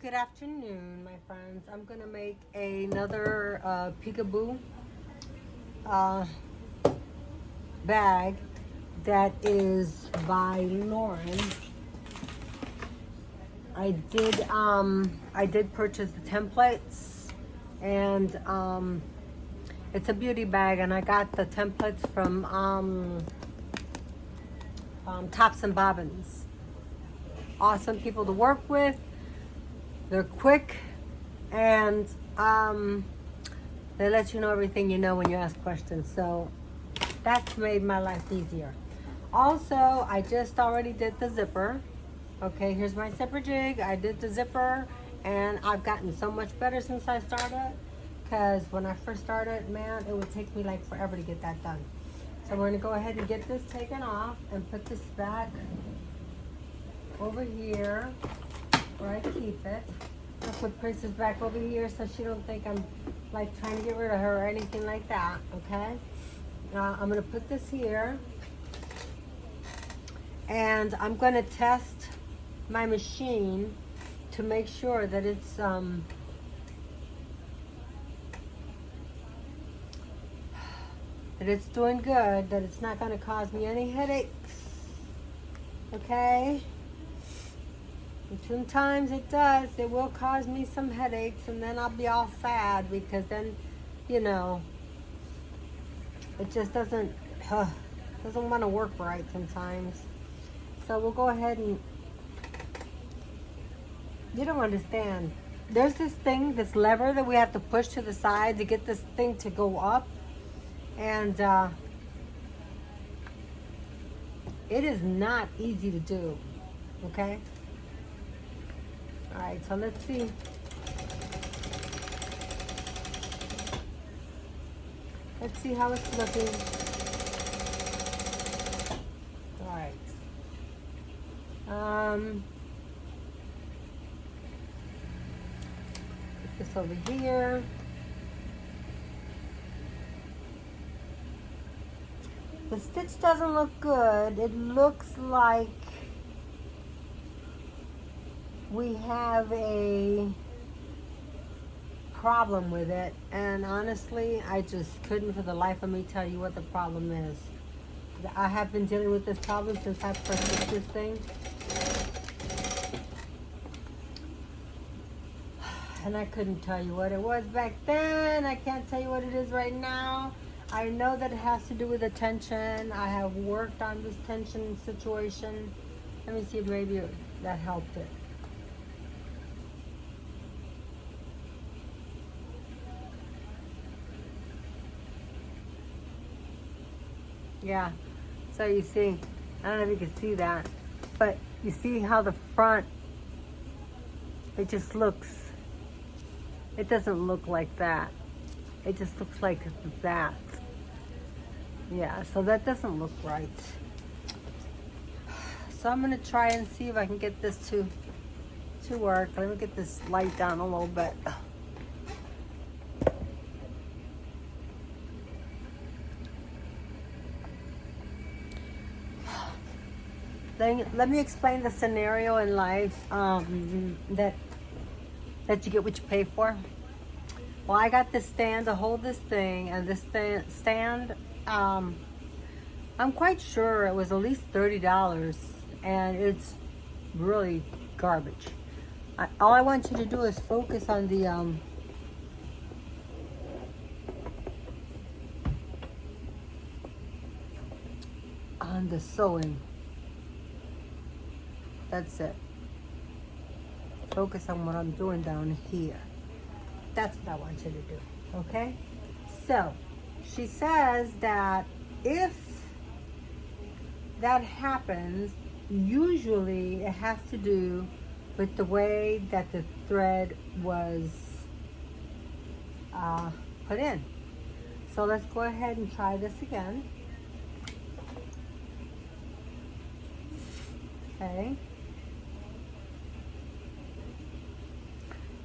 Good afternoon, my friends. I'm gonna make another peekaboo uh, bag that is by Lauren. I did purchase the templates, and it's a beauty bag, and I got the templates from Tops and Bobbins. Awesome people to work with. They're quick, and they let you know everything you know when you ask questions. So that's made my life easier. Also, I just already did the zipper. Okay, here's my zipper jig. I did the zipper, and I've gotten so much better since I started. Because when I first started, man, it would take me like forever to get that done. So we're gonna go ahead and get this taken off and put this back over here where I keep it. I'll put Princess back over here so she don't think I'm like trying to get rid of her or anything like that, okay? I'm gonna put this here, and I'm gonna test my machine to make sure that it's doing good, that it's not gonna cause me any headaches, okay? And sometimes it does. It will cause me some headaches, and then I'll be all sad because then, you know, it just doesn't want to work right sometimes. So we'll go ahead and, you don't understand. There's this thing, this lever that we have to push to the side to get this thing to go up, and it is not easy to do, okay? All right, so let's see. Let's see how it's looking. All right. Put this over here. The stitch doesn't look good. It looks like we have a problem with it, and honestly, I just couldn't for the life of me tell you what the problem is. I have been dealing with this problem since I purchased this thing, and I couldn't tell you what it was back then. I can't tell you what it is right now. I know that it has to do with the tension. I have worked on this tension situation. Let me see if maybe that helped it. Yeah, so you see, I don't know if you can see that, but you see how the front, it just looks, it doesn't look like that. It just looks like that. Yeah, so that doesn't look right. So I'm gonna try and see if I can get this to work. Let me get this light down a little bit. Let me explain the scenario in life that you get what you pay for. Well, I got this stand to hold this thing, and this stand, I'm quite sure it was at least $30, and it's really garbage. All I want you to do is focus on the sewing. That's it. Focus on what I'm doing down here. That's what I want you to do, okay? So, she says that if that happens, usually it has to do with the way that the thread was put in. So let's go ahead and try this again. Okay.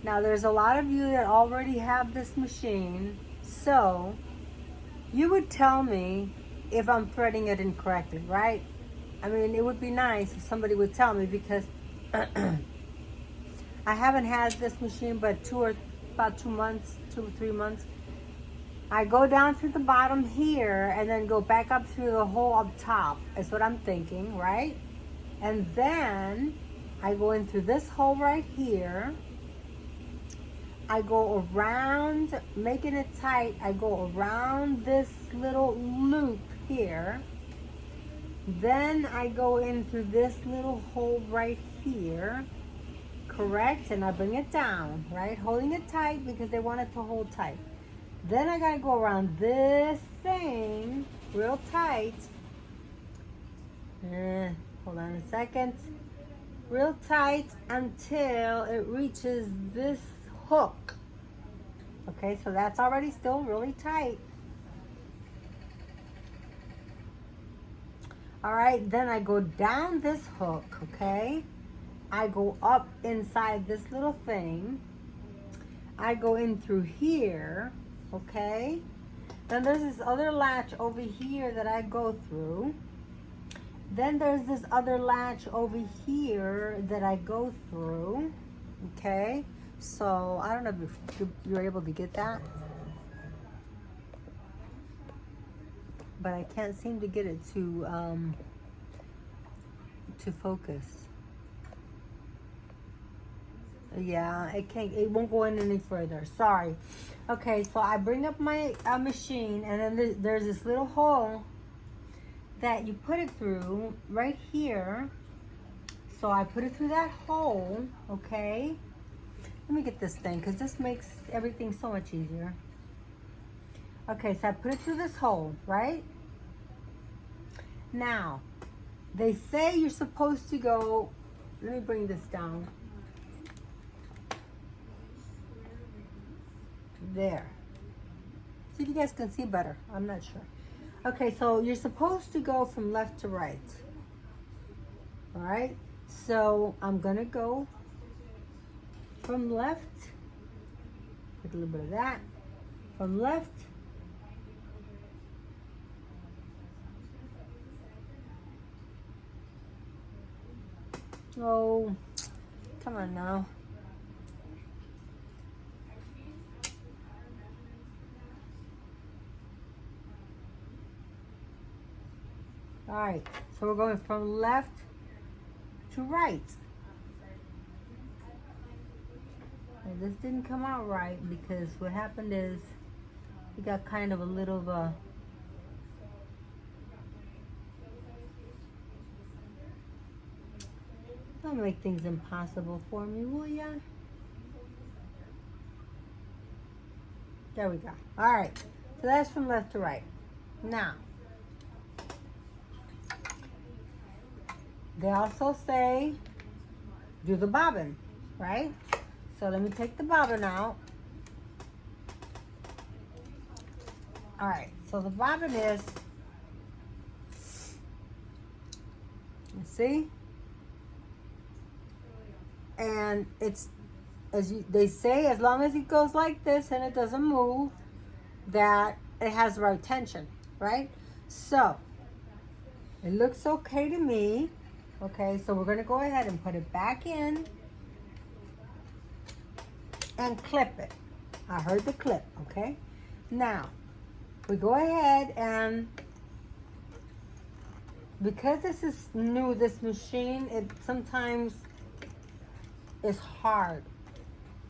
Now, there's a lot of you that already have this machine, so you would tell me if I'm threading it incorrectly, right? I mean, it would be nice if somebody would tell me, because I haven't had this machine but about 2 months, 2 or 3 months. I go down through the bottom here and then go back up through the hole up top. Is what I'm thinking, right? And then I go in through this hole right here. I go around, making it tight. I go around this little loop here. Then I go in through this little hole right here. Correct? And I bring it down, right? Holding it tight because they want it to hold tight. Then I gotta go around this thing real tight. Hold on a second. Real tight until it reaches this hook. Okay, so that's already still really tight. All right, then I go down this hook, okay? I go up inside this little thing. I go in through here, okay? Then there's this other latch over here that I go through. Then there's this other latch over here that I go through, okay? So I don't know if you're able to get that, but I can't seem to get it to focus. Yeah, it won't go in any further. Sorry. Okay, so I bring up my machine, and then there's this little hole that you put it through right here. So I put it through that hole, okay? Let me get this thing, because this makes everything so much easier. Okay, so I put it through this hole, right? Now, they say you're supposed to go, let me bring this down. There. See if you guys can see better. I'm not sure. Okay, so you're supposed to go from left to right. All right, so I'm gonna go from left, put a little bit of that, from left oh, come on now. All right, so we're going from left to right. And this didn't come out right because what happened is we got kind of a little of a don't make things impossible for me, will ya? There we go. All right, so that's from left to right. Now, they also say do the bobbin, right? So let me take the bobbin out. All right, so the bobbin is, you see? And it's, they say, as long as it goes like this and it doesn't move, that it has the right tension, right? So, it looks okay to me. Okay, so we're gonna go ahead and put it back in and clip it. I heard the clip, okay? Now, we go ahead and, because this is new, this machine, it sometimes is hard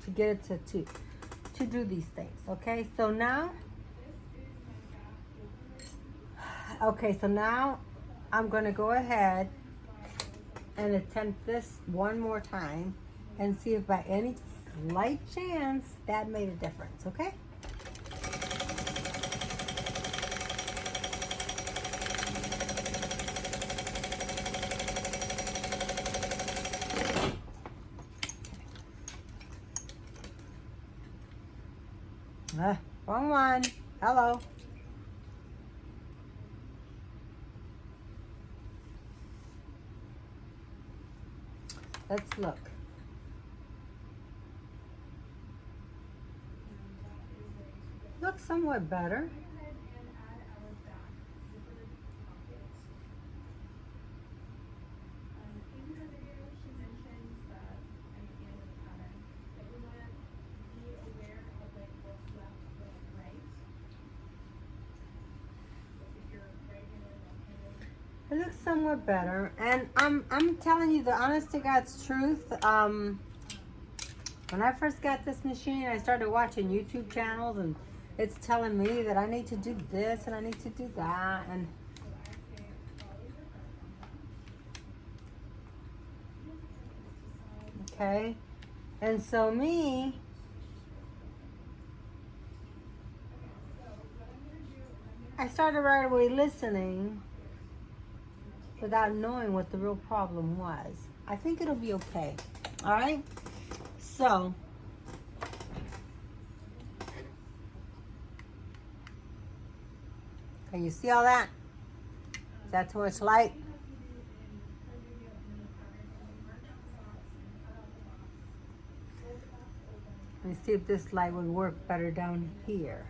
to get it to do these things, okay? So now, I'm gonna go ahead and attempt this one more time and see if by any slight chance that made a difference, okay? Wrong one. Hello. Let's look. Looks somewhat better. It looks somewhat better. And I'm telling you the honest to God's truth. When I first got this machine, I started watching YouTube channels, and it's telling me that I need to do this and I need to do that. And okay. And so I started right away listening without knowing what the real problem was. I think it'll be okay. All right? So, can you see all that? Is that too much light? Let me see if this light would work better down here.